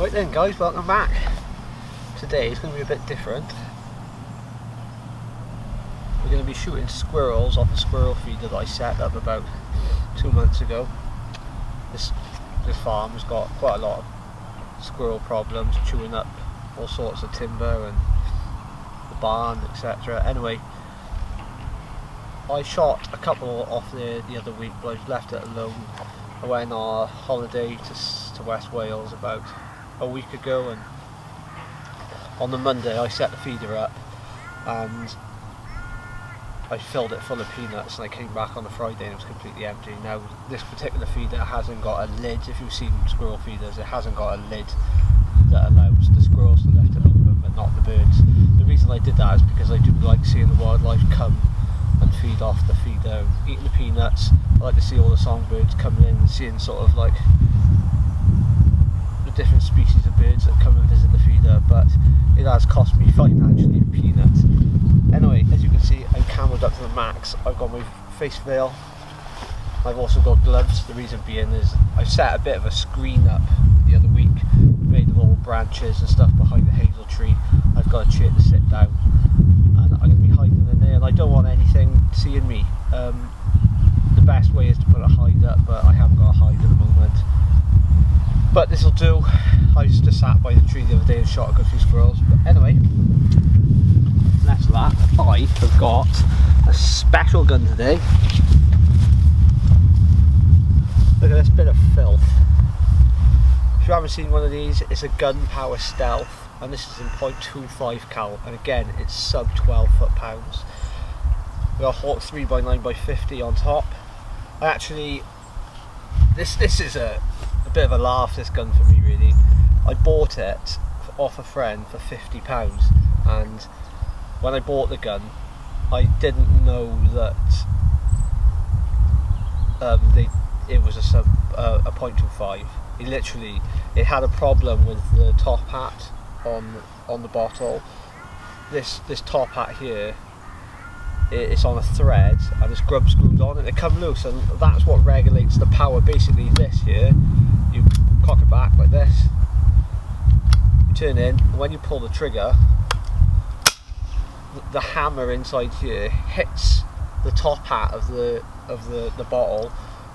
Right then guys, welcome back. Today is going to be a bit different. We're going to be shooting squirrels off a squirrel feeder that I set up about 2 months ago. This farm has got quite a lot of squirrel problems, chewing up all sorts of timber and the barn, etc. Anyway, I shot a couple off there the other week, but I left it alone. I went on a holiday to West Wales about a week ago, and on the Monday I set the feeder up and I filled it full of peanuts, and I came back on the Friday and it was completely empty. Now this particular feeder hasn't got a lid. If you've seen squirrel feeders, it hasn't got a lid that allows the squirrels to lift it open but not the birds. The reason I did that is because I do like seeing the wildlife come and feed off the feeder, eating the peanuts. I like to see all the songbirds coming in and seeing sort of like the different species of birds that come and visit the feeder, but it has cost me financially peanuts. Anyway, as you can see, I'm camoed up to the max. I've got my face veil, I've also got gloves. The reason being is I set a bit of a screen up the other week, made of all branches and stuff behind the hazel tree. I've got a chair to sit down and I'm going to be hiding in there, and I don't want anything seeing me. The best way is to put a hide up, but I haven't got a hide at the moment. But this will do. I just sat by the tree the other day and shot a good few squirrels. But anyway, that's that. I have got a special gun today. Look at this bit of filth. If you haven't seen one of these, it's a Gunpower Stealth, and this is in .25 cal, and again it's sub 12 foot-pounds. We've got a Hawk 3x9x50 on top. I actually, this is a bit of a laugh, this gun, for me really. I bought it off a friend for £50, and when I bought the gun I didn't know that it was a .25. It had a problem with the top hat on the bottle. This top hat here, it's on a thread and it's grub screwed on and it come loose, and that's what regulates the power. Basically this here, you cock it back like this, you turn in, and when you pull the trigger, the hammer inside here hits the top hat of the bottle,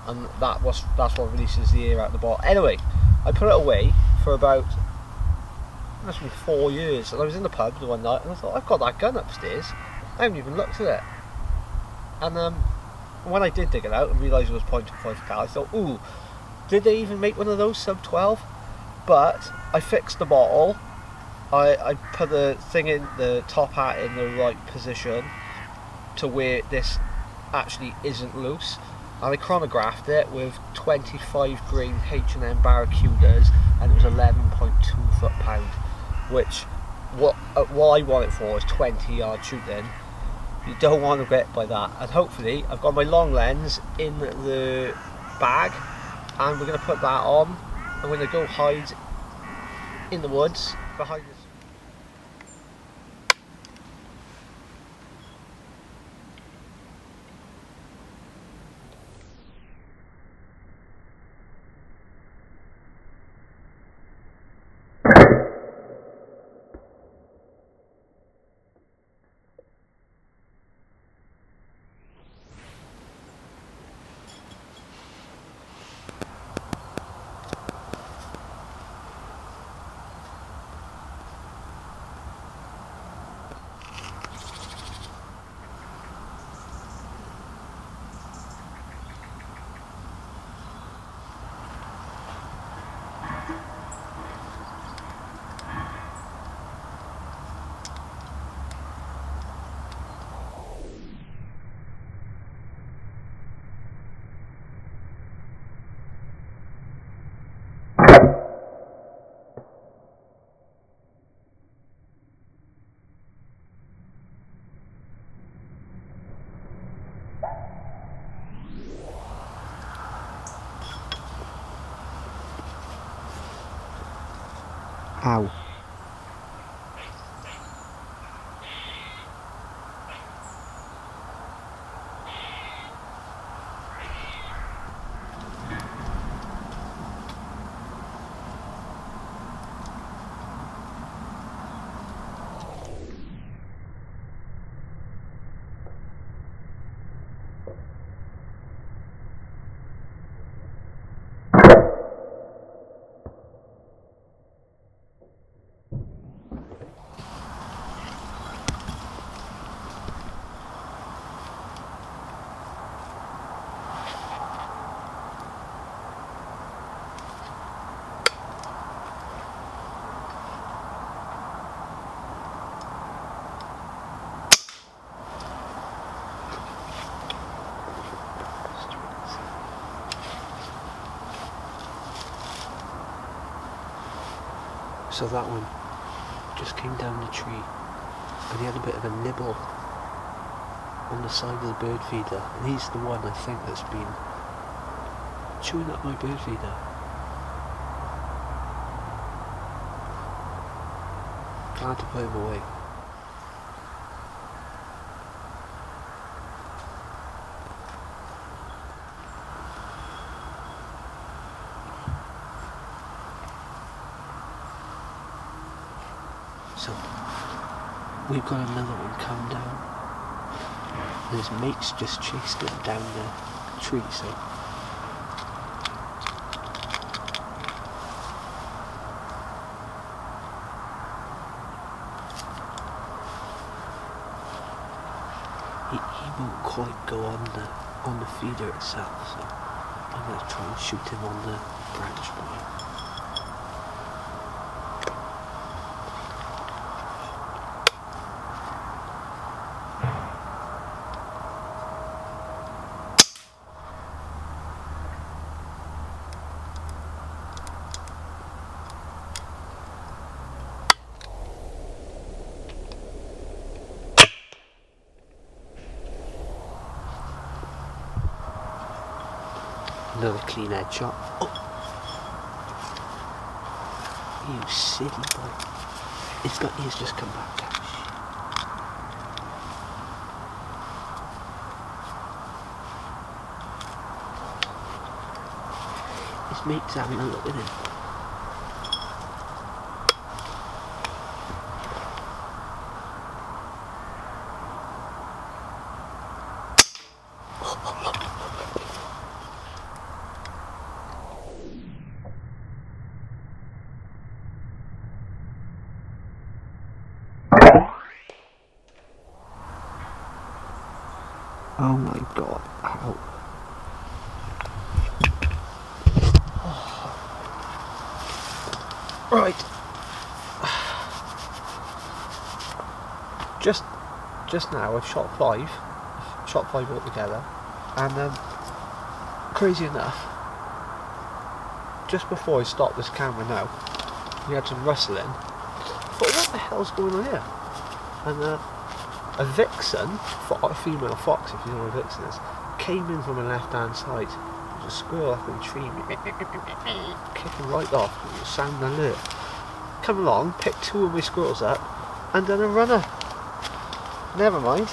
and that's what releases the air out the bottle. Anyway, I put it away for about, must be 4 years, and I was in the pub the one night and I thought, I've got that gun upstairs, I haven't even looked at it. And when I did dig it out and realised it was .25 cal, I thought, ooh, did they even make one of those sub 12? But I fixed the bottle, I put the thing in, the top hat in the right position to where this actually isn't loose, and I chronographed it with 25 grain H&M Barracudas, and it was 11.2 foot-pound, which what I want it for is 20-yard shooting. You don't want to get by that. And hopefully I've got my long lens in the bag, and we're going to put that on. I'm going to go hide in the woods behind this. Ow. So that one just came down the tree and he had a bit of a nibble on the side of the bird feeder, and he's the one I think that's been chewing up my bird feeder. Glad to put him away. So, we've got another one come down, and his mates just chased him down the tree, so he won't quite go on the feeder itself, so I'm going to try and shoot him on the branch now. Another clean headshot. Oh! You silly boy. He's just come back down. His mate's having a look at him. Oh my god, ow. Right. Just now I've shot five altogether, and crazy enough, just before I stopped this camera now, we had some rustling. I thought, what the hell's going on here? And a vixen, a female fox if you know what a vixen is, came in from the left hand side. There was a squirrel up in the tree, kicking right off, it was sound alert. Come along, picked two of my squirrels up, and done a runner. Never mind,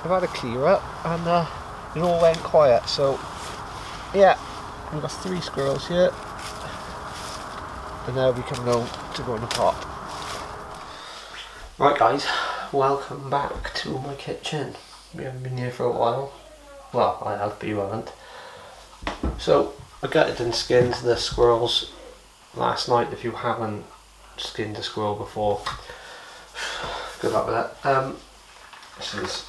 I've had a clear up, and it all went quiet, so yeah, we've got 3 squirrels here, and they'll be coming home to go in the pot. Right guys, welcome back to my kitchen. We haven't been here for a while. Well, I have, but you haven't. So, I gutted and skinned the squirrels last night. If you haven't skinned a squirrel before, good luck with that. This is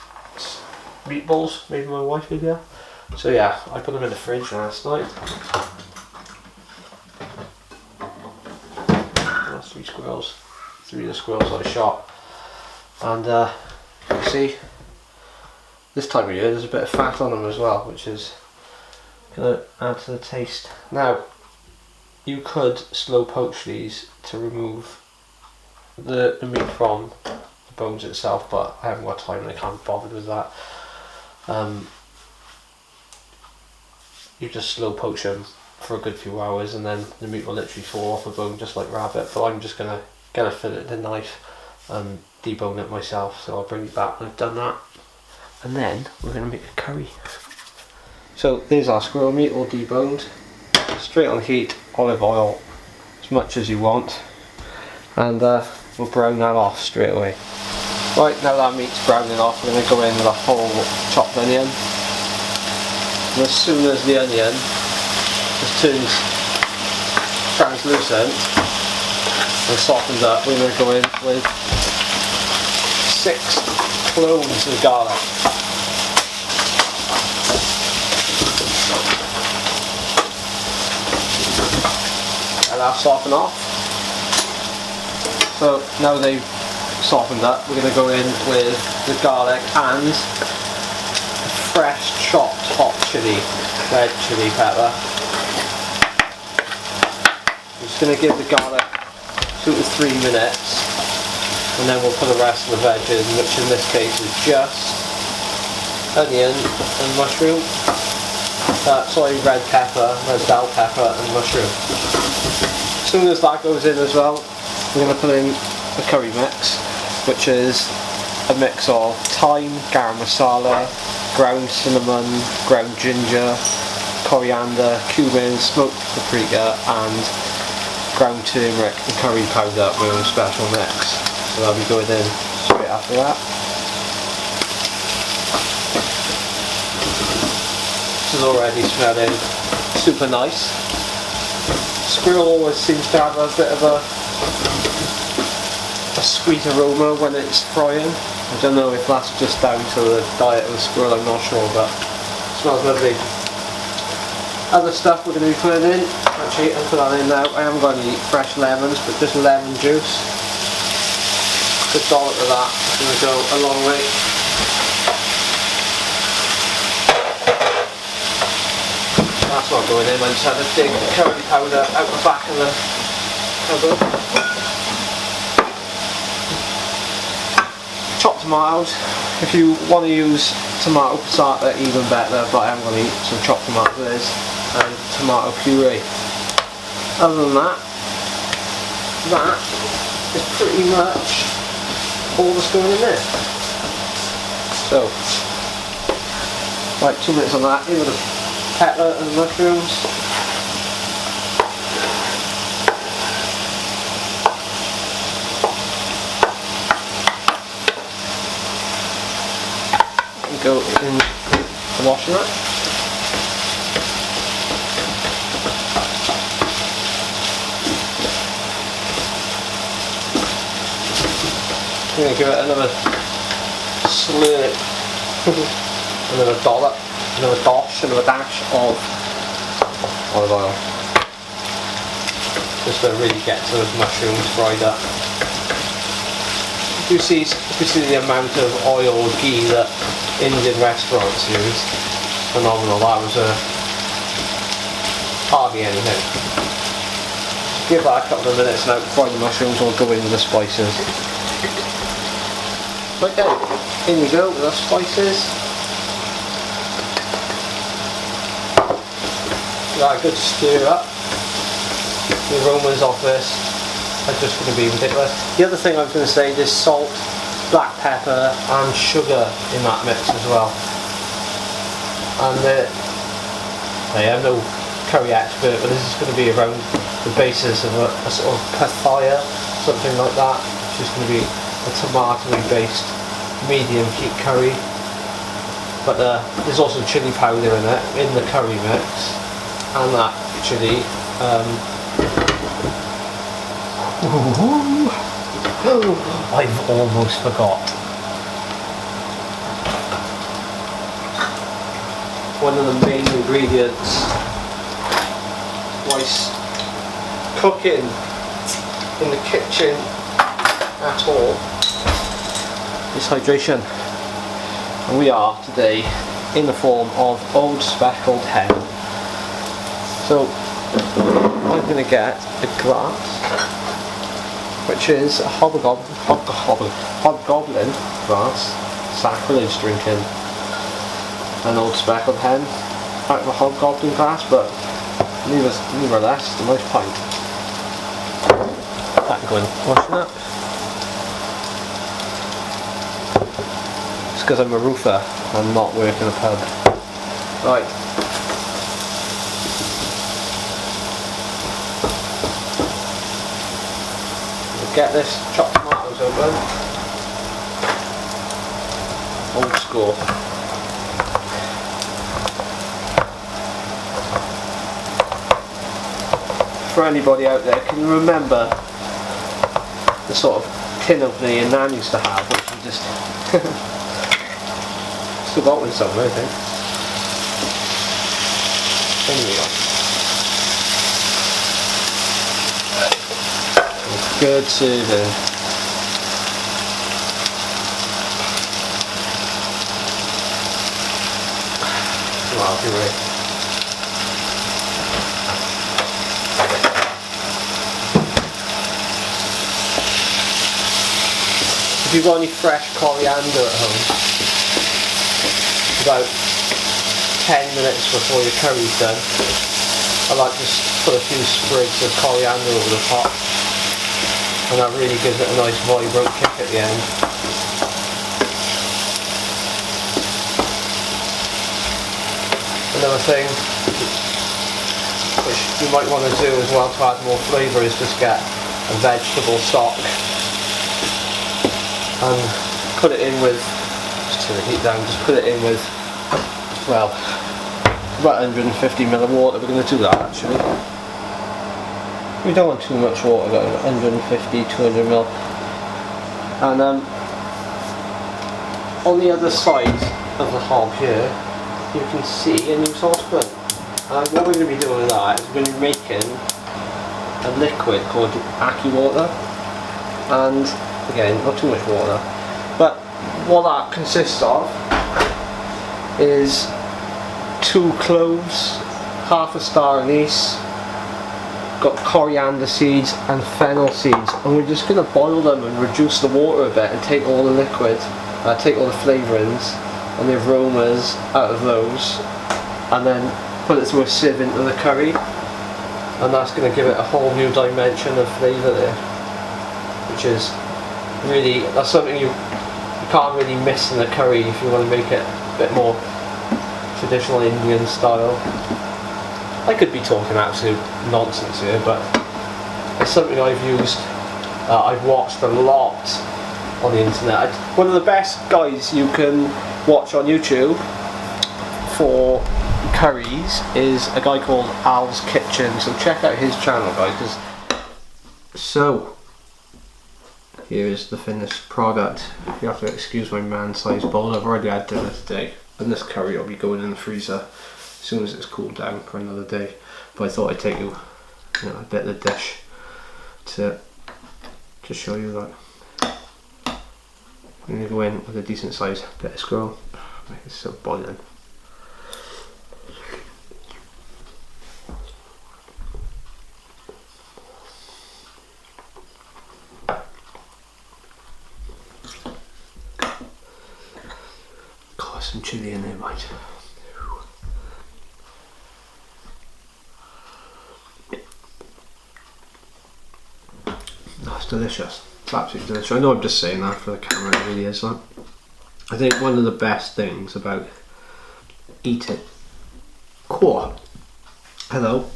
meatballs made by my wife here. So yeah, I put them in the fridge last night. That's 3 squirrels. 3 of the squirrels I shot. And you see, this time of year there's a bit of fat on them as well, which is going to add to the taste. Now, you could slow poach these to remove the meat from the bones itself, but I haven't got time and I can't be bothered with that. You just slow poach them for a good few hours and then the meat will literally fall off the bone just like rabbit, but I'm just going to fill it with a knife and debone it myself, so I'll bring you back when I've done that, and then we're going to make a curry. So there's our squirrel meat all deboned, straight on the heat, olive oil as much as you want, and we'll brown that off straight away. Right, now that meat's browning off, we're going to go in with a whole chopped onion, And as soon as the onion just turns translucent and softened up, we're going to go in with 6 cloves of garlic. And that'll soften off. So now they've softened up, we're going to go in with the garlic and fresh chopped hot chili, red chili pepper. I'm just going to give the garlic 2 to 3 minutes, and then we'll put the rest of the veg in, which in this case is just onion and mushroom. Red pepper, red bell pepper and mushroom. As soon as that goes in as well, we're going to put in the curry mix, which is a mix of thyme, garam masala, ground cinnamon, ground ginger, coriander, cumin, smoked paprika and ground turmeric and curry powder with a special mix. So I'll be going in straight after that. This is already smelling super nice. Squirrel always seems to have a bit of a sweet aroma when it's frying. I don't know if that's just down to the diet of the squirrel, I'm not sure, but it smells lovely. Other stuff we're going to be putting in, actually I'll put that in now. I haven't got any fresh lemons, but just lemon juice. Good dollop of that, it's going to go a long way. That's not going in, I just had to dig the curry powder out the back of the cupboard. Chopped tomatoes. If you want to use tomato passata, even better, but I am going to eat some chopped tomatoes and tomato puree. Other than that, that is pretty much all that's going in there. So, right, 2 minutes on that, in with the pepper and the mushrooms. Go in the washing rack. I'm going to give it another slurp, another dollop, another dosh, another dash of olive oil. Just to really get those mushrooms fried up. You see the amount of oil or ghee that Indian restaurants use. Phenomenal. That was hardly anything. Give that a couple of minutes now before the mushrooms will go in with the spices. Okay, in we go with the spices. Got a good stir up. The aromas off this are just going to be ridiculous. The other thing I was going to say is salt, black pepper and sugar in that mix as well. And I am no curry expert, but this is going to be around the basis of a sort of pathaya, something like that, which is going to be a tomatoey based medium heat curry. But there's also chili powder in it, in the curry mix, and that chili. I've almost forgot. One of the main ingredients whilst cooking in the kitchen at all is hydration. And we are today in the form of old speckled hen. So I'm going to get a glass, which is a hobgoblin glass, sacrilege drinking an old speckled hen out of a hobgoblin glass, but nevertheless it's a nice pint. That can go in washing up. It's because I'm a roofer and not working a pub. Right. Get this chopped tomatoes open. Old school. for anybody out there, can you remember the sort of tin opener your nan used to have, which you just still got one somewhere, I think. There we go. Good serving. Well, be right. If you've got any fresh coriander at home, about 10 minutes before your curry's done, I like to just put a few sprigs of coriander over the top, and that really gives it a nice vibrant kick at the end. Another thing which you might want to do as well to add more flavour is just get a vegetable stock and put it in with, just turn the heat down, just put it in with, well, about 150ml of water. We're going to do that actually. We don't want too much water, 150, 200ml. And on the other side of the hob here, you can see a new saucepan. And what we're going to be doing with that is we're going to be making a liquid called Aki water. And again, not too much water, but what that consists of is 2 cloves, half a star anise, got coriander seeds and fennel seeds, and we're just going to boil them and reduce the water a bit and take all the liquid, take all the flavourings and the aromas out of those, and then put it through a sieve into the curry, and that's going to give it a whole new dimension of flavour there, which is really, that's something you can't really miss in the curry if you want to make it a bit more traditional Indian style. I could be talking absolute nonsense here, but it's something I've used, I've watched a lot on the internet. One of the best guys you can watch on YouTube for curries is a guy called Al's Kitchen, so check out his channel, guys. So here is the finished product. You have to excuse my man-sized bowl. I've already had dinner today, and this curry will be going in the freezer as soon as it's cooled down for another day. But I thought I'd take you, a bit of the dish to show you that. I'm going to go in with a decent sized bit of squirrel. It's still boiling. Got some chilli in there, mate. That's delicious. It's absolutely delicious. I know I'm just saying that for the camera, it really is that. I think one of the best things about eating. Cool. Hello.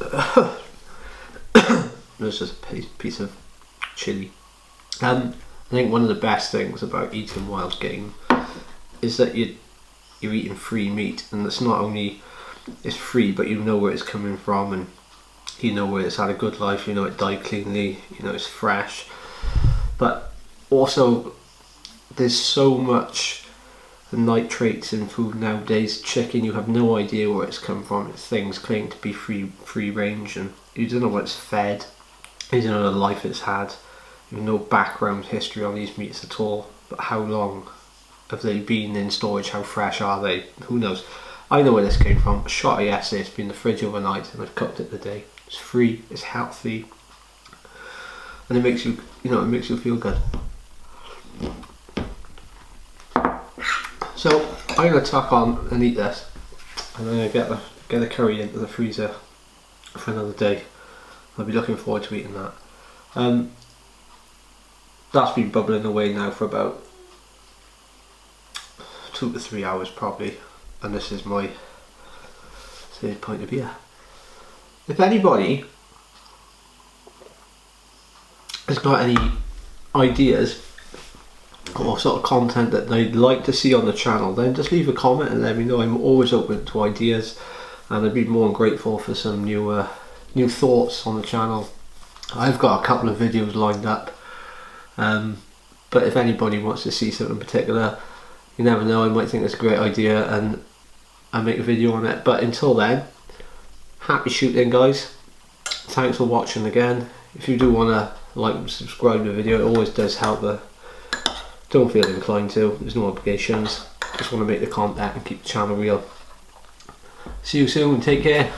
There's just a piece of chilli. I think one of the best things about eating wild game is that you're eating free meat, and it's not only it's free, but you know where it's coming from, and you know where it's had a good life. You know it died cleanly. You know it's fresh. But also, there's so much nitrates in food nowadays. Chicken, you have no idea where it's come from. It's things claim to be free range, and you don't know what it's fed. You don't know the life it's had. You have no background history on these meats at all. But how long have they been in storage? How fresh are they? Who knows? I know where this came from. I shot it yesterday. It's been in the fridge overnight, and I've cooked it today. It's free. It's healthy, and it makes you, it makes you feel good. So I'm gonna tuck on and eat this, and I'm gonna get the curry into the freezer for another day. I'll be looking forward to eating that. That's been bubbling away now for about 2 to 3 hours probably, and this is my third pint of beer. If anybody has got any ideas or sort of content that they'd like to see on the channel, then just leave a comment and let me know. I'm always open to ideas, and I'd be more than grateful for some new thoughts on the channel. I've got a couple of videos lined up, but if anybody wants to see something in particular, you never know, I might think it's a great idea and I make a video on it. But until then, happy shooting guys. Thanks for watching again. If you do want to like and subscribe to the video, it always does help. Don't feel inclined to, there's no obligations. Just want to make the content and keep the channel real. See you soon, take care.